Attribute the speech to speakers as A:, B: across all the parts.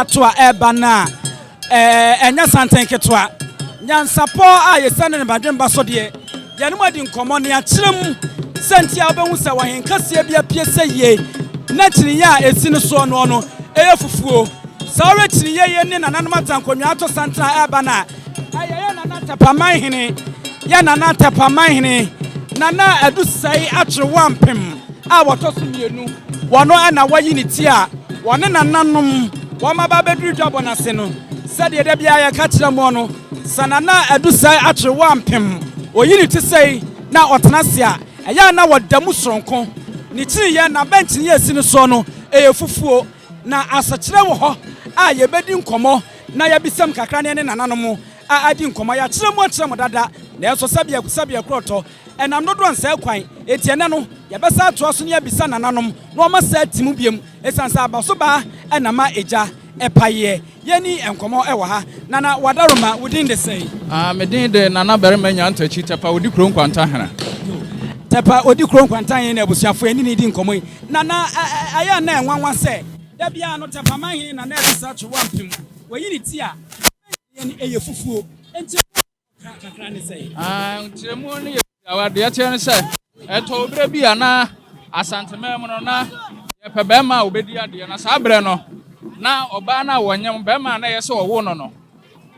A: atwa ebana enya santen ketwa NYANSAPO a yesane ne badwemba so de ye no madi nkomo ne akyerem senti abehu se wahen kase bia piese ye na kyiriye a esi ne so no eye fufuo sawe kyiriye ye ne nananom atankonwa ato santra ebana ayeye nana Tepamanhene ya nana Tepamanhene nana Adusei Atwenewaa Ampem a wotoso mienu wono ana wayi ne ti a wone nananom woma ba bedru dwabo na se no sade de bia ya ka kyerem no sanana Adusei Atwenewaa Ampem oyini ti sei na otenase a eya na wodamu soronko ni kyiriye na bench ye esi ne so no eyefufuo na asakyere wo ho a ye bedi nkomo na ya bisam kakra ne nananom a adi nkomo ya kyerem dada na eso sabia kroto enam no do ansa kwan etiene no ya besa ato so ne ya bisa nananom no ma sa timu biem esansa abaso ba enama eja epaye yeni enkomo ewa ha nana wadaroma within the say
B: medin de nana berema nyanto chi tepa odi kro nkwanta hana
A: tepa odi kro nkwanta yen na abusuafo eni ni di nkomo yi nana aya na enwanwa se da bia no Tepamanhene na na Adusei Atwenewaa Ampem wayini ti a yeni eyefufuo enti kakra ne say
B: ntiremu ne awade ya chen se eto obre bia na Asantemem no na ye pebema obedi ade na sa bre no na oba na wonyem bema na yese owo no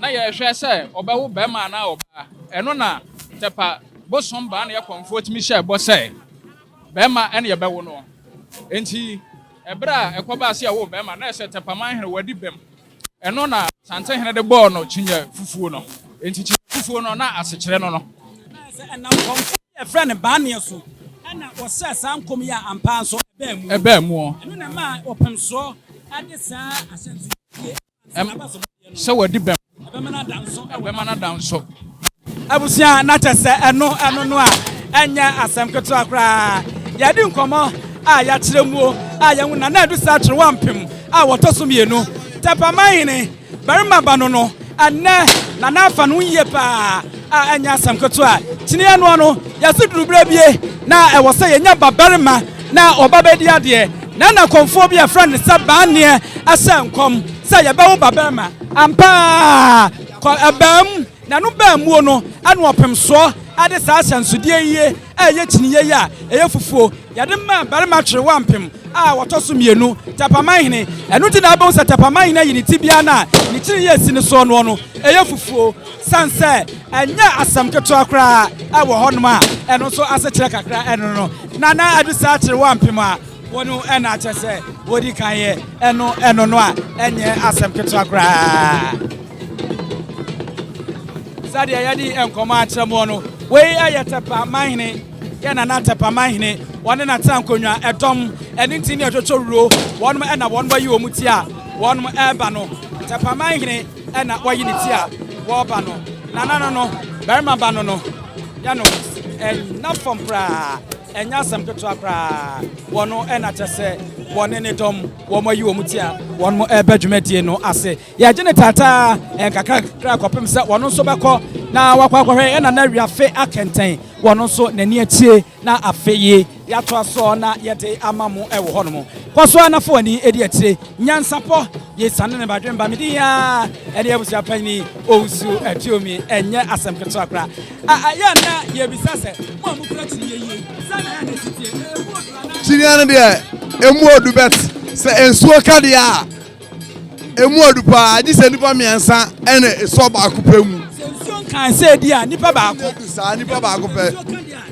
B: na ye hwe se obawo bema na oba eno na tepa bosom ba na ye konfo timi hye bo se bema ene ye bewo no enti ebra ekoba se awo bema na se Tepamanhene wadi bem eno na Asantehene de bo no chinye fufuo no enti fufuo no na asekyere no
A: enam konfo ye friend ba ne so ana wose sankom ya ampa so
B: ebe mu
A: eno na ma opemso Adisa Ashanti
B: so wadi bem
A: ebemana danso abusia na tese eno no a enya asem keto akra yadi nkomo a ya kyeremu a ya huna na Adusei Atwenewaa Ampem a wotoso mienu Tepamanhene barima bano no anne na na afa no yie pa a enya asem keto a kyini eno no ya sidurubra bie na e wose yenya babarima na obabedi ade na konfo bia friend sabane asankom say ya bawo babarima ampa ko abam na no ba mu no anu opemso ade sa asansudie yie eye kyiniye ya eye fufuo yade ma barima Atwenewaa Ampem a wotoso mienu Tepamanhene enu ti na abon sa Tepamanhene yini tibia na ni kyiniye esi ne so no eye fufuo sanse enya asam keto akra a wo honom a enu so asekyere kakra enu no nana Adusei Atwenewaa Ampem a wonu ena chese wodi kanye eno no a enye asem keto akra sadia yadi enkomo akyeremo no we aye Tepamanhene ya na Tepamanhene wone na tankonwa edom eni ntini atwotworo wonu ena wonu bayi omuti a wonu eba no Tepamanhene ena wayi ni ti a wo ba no nana no barima ba no ya no na fom pra enya asem keto akra wono ena chese wone ne dom wo mayi omuti a wono eba dwumadie no ase ya gene tata kakra kopem se wono so beko na wakwakwahe ena na wiafe akenten wono so nani atie na afeye ya to aso na yede amamu ewo hono kwaso anafo ani edi atire NYANSAPO yesane ne badwemba media edi abusia pani ousu atiomi enye asem keto akra ya na ye bisase mo amukura tiyeye sana ya netitie
C: chiriana de emuodu bet se ensuo kade a emuodu pa gise nipa miensa ene eso ba akopemu
A: ensuo kan se di a nipa ba
C: akop pe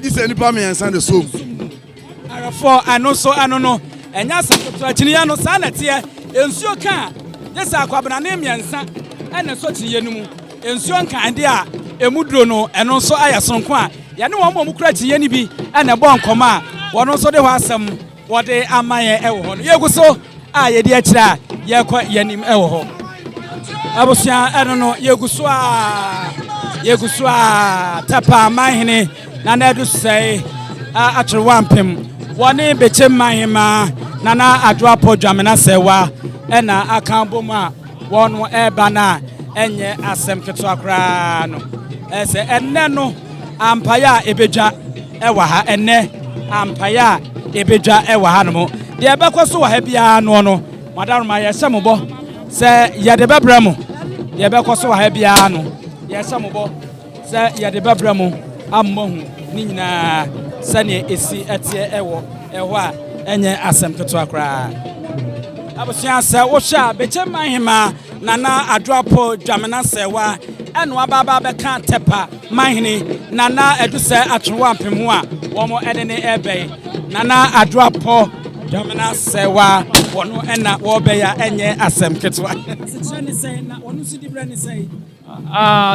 C: gise nipa miensa de som
A: arafo ano no enya sakoto chiriya no sana tie ensuo kan gese akwabna ne miensa ene so chiriye no mu ensuo kan de a emuduro no eno so ayasonko a ya ne wo mo mukura chiriye ni bi ene bo nkoma wono so de ho asem wode amaye ewo ho no yegu so a ye de akira ye kwa yanim ewo ho abusia eno no yegu so a Tepamanhene na Adusei Atwenewaa Ampem woni Bechemanhema na adwa podwamena sewa ena akan boma wono eba na enye asem keto akra no ese enne no ampaya ebedwa ewa ha enne ampaya ebedwa ewa ha no de ebekọ so wa ha bia no madaroma ye sembo se ya de bebramo ye be koso ha bia no ye samobo se ya de bebramo ammahu ni nyina sane esi etie ewo eho a enye asem keto akra abusia se wo hwa Tepamanhene nana adropo dwamena sewa eno ababa be kan Tepamanhene nana Adusei Atwenewaa Ampem ho a wo mo ene ne ebe nana adropo dwamena sewa wono ena wo be ya enye asem keto se ne sei na wono su di bre ne sei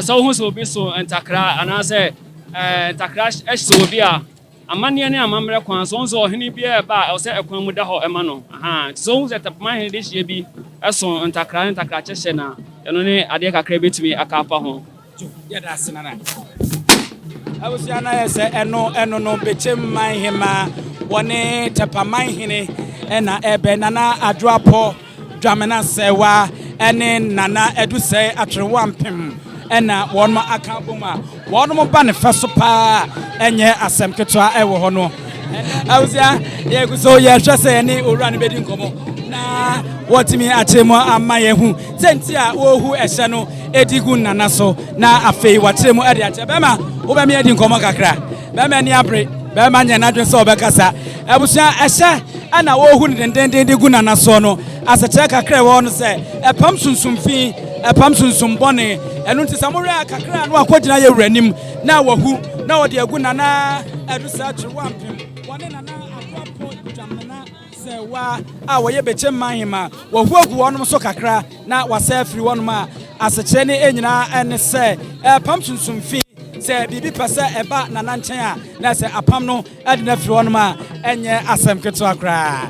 D: so hu so bi so entakra anase entakra ehso bi a amane ne amamre kwan so nso ohene bi e ba o se ekwan mu da ho ema no so se Tepamanhene de hye bi eso entakra kyehye na eno ne ade kakra betumi akapa ho
A: ya da senana abusia na yese eno no Tepamanhene wone Tepamanhene ena ebe nana adropo dwamena sewa ene nana Adusei Atwenewaa Ampem ena won ma aka boma won mo ba ne feso pa enye asem ketwa ewo ho no awusia ye guso ye hwese ne owura ne bedi nkomo na wotimi achemo amaye hu senti a ohu ehye no edigu nana so na afei watremu ede ache bema wo be me edi nkomo kakra bema ni abre bema nya na dwen so obekasa abusia ehye ana ohu ne denden digu nana so no aseche kakra wo no se epam sunsumfi epam sunsumbone enu nti samore kakra no akogina ye wuranim na wahu na wode agu nana Adusei Atwenewaa Ampem wone nana akwapo dwamena sewa a woye Tepamanhene wahu agu wonom so kakra na wasa afiri wonom a aseche ne enyina ene se epam sunsumfi se bibi pese eba nana nchen a na se apam no ade na afiri wonom a enye asem keto akra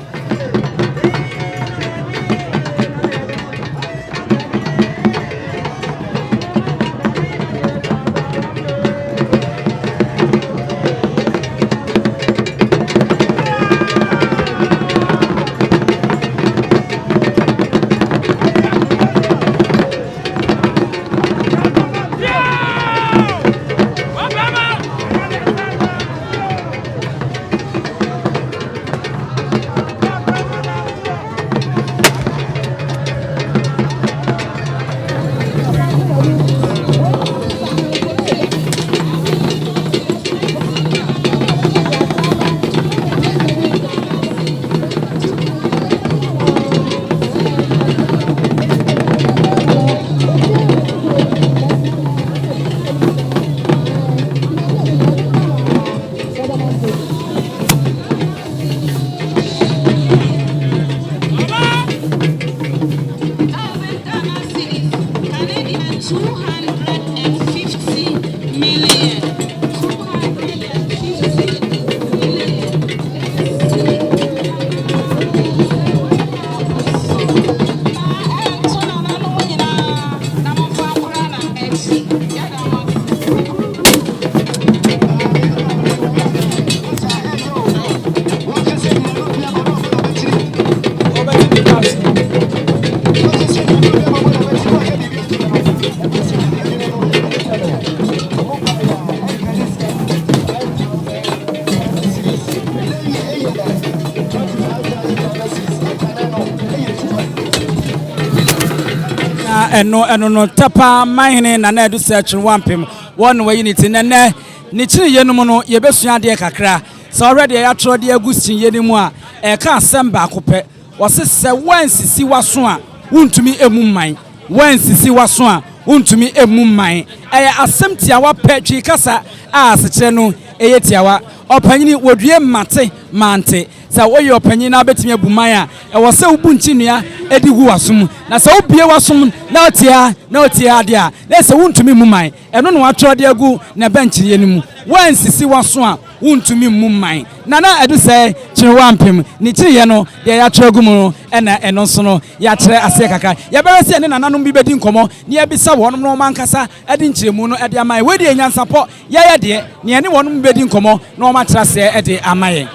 A: eno no Tepamanhene nana Adusei Atwenewaa Ampem won we unity nene ni chiri yenum no ye besua de kakra so already ya tro de agusin yenimu a e ka asem akope wose se wansisi waso a untumi emumman wansisi waso a untumi emumman eye asem tiawa petwi kasa a asechire no eye tiawa opanyini wodue mante sa wo ye opanyin na betimi abuman a e wo se ubu nchinua edi gu wasum na sa obie wasum na otia de a na se wuntumi muman eno no atro de agu na bench yenimu wansisi waso a wuntumi muman nana Adusei Atwenewaa Ampem ni chiriye no de ya atro agu mu ena eno so no ya kire ase kaka ya bere se ne nananom bi bedi nkomo ne ya bisa wonom no mankasa edi nchiremu no edi amaye wedi enyansapo ya de ne ene wonom bedi nkomo no ma kire ase edi amaye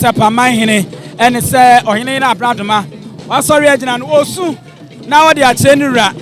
A: Tepamanhene and say ohene na abradoma wasori agina no osu na odi ache nura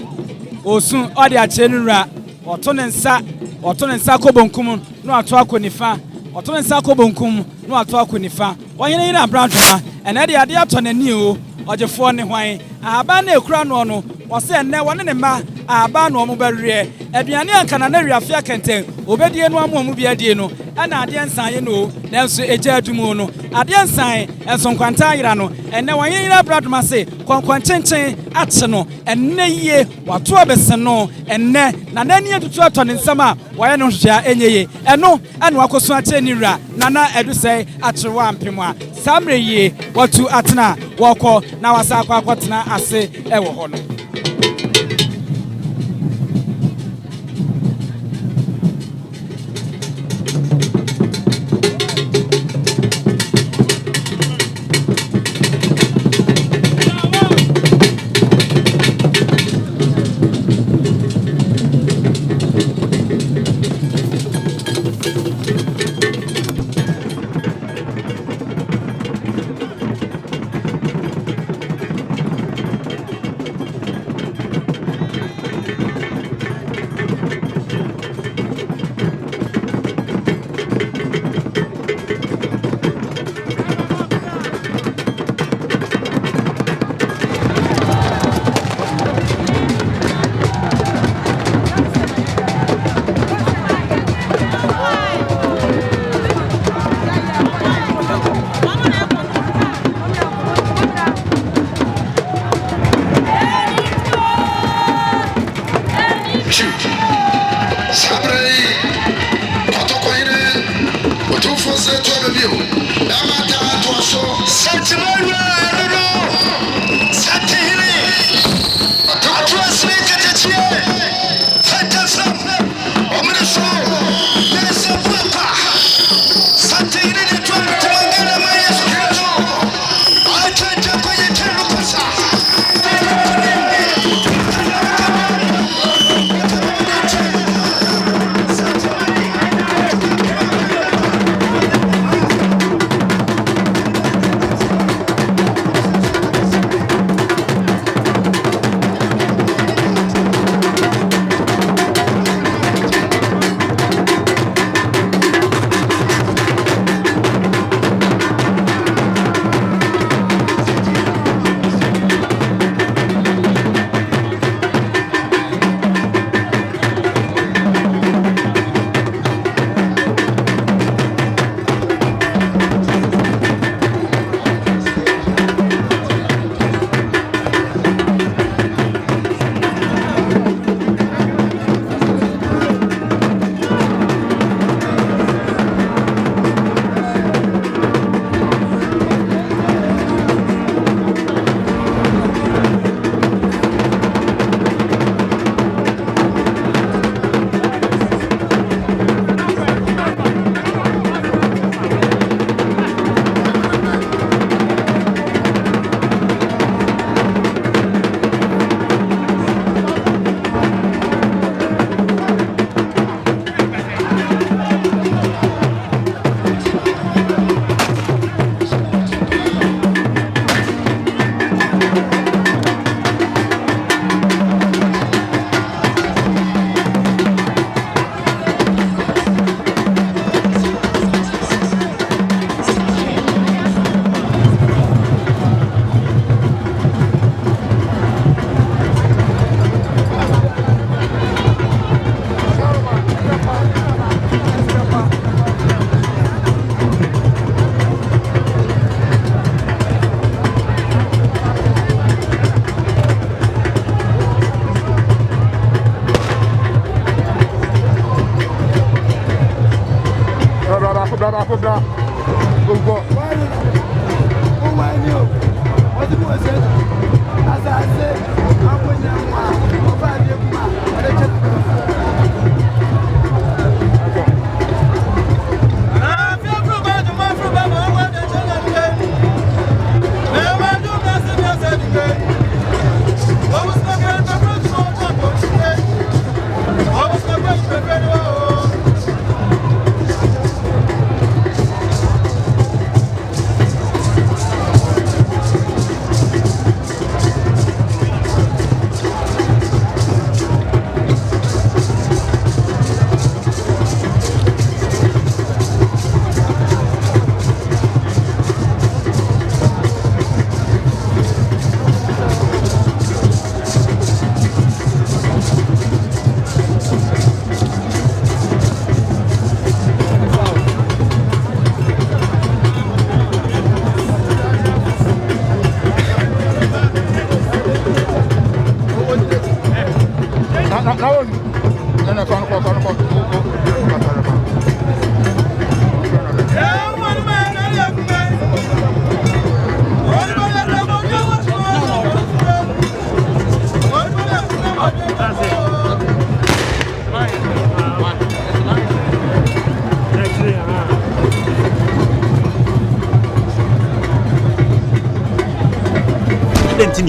A: osu odi ache nura oto ne nsa kobonkum no ato akonifa oto ne nsa kobonkum no ato akonifa ohene na abradoma ene de ade ato nani o ogefo ne hwan aba na ekura no no wose enne wone ne ma aba no mo bɛwerɛ aduane ankana na wiafia kɛntɛn obedie no amu mu bia die no ɛna ade nsan ye no nanso egya adumu no ade nsan enso nkwanta ayira no ɛnɛ wɔn yira bradoma se kɔnkɔnkyenkyen akye no ɛnɛ yie wato abɛse no ɛnɛ na nani atutu atɔ ne nsam a wɔyɛ no hwehwɛ enye ye ɛno ɛna wakoso akye ni wura nana Adusei Atwenewaa Ampem a samre yie watu atena wɔkɔ na wasa akɔtena ase ɛwɔ hɔ no.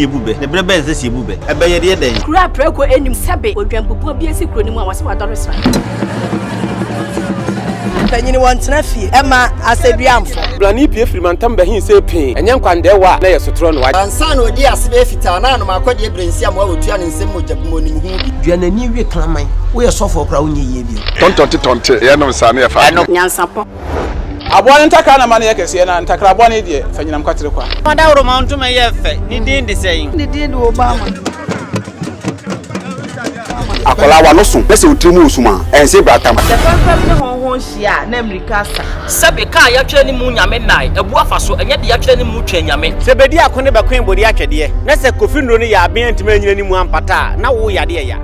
E: Ebube ne brebe nse si ebube ebeye de den
F: kura preko enim sebe odwampopo bi esi kuro ni mu a wase wadore sra panyini wontena fie ema aseduamfo
G: blani pie frimantam bahin se pin enye nkwandewa na yesotro no
H: ansa na odi asebe fita na no makode brensi am awotua ne nsem mojabumo ni hu
E: duanani wie klaman wo yesofo kra wonye ye bi
C: tontonte ye no nsa na ye fa
F: NYANSAPO
B: Abone ntakra na mane yekese na ntakra abone de fanyinam kwatere kwa
E: oda woro ma ntoma ye fe ni din de sei
F: ni din de Obama
G: akola wa no so pese utrimu usuma ense bratam
F: the problem ne honhon hia na America sa
E: sebe ka ya twa ni mu nyame nai ebu afaso enye de ya twa ni mu twa nyame
H: sebedi akone bakwen bodi atwede na se kofi nro ne ya aben antime anyina ni mu ampata na wo yade ya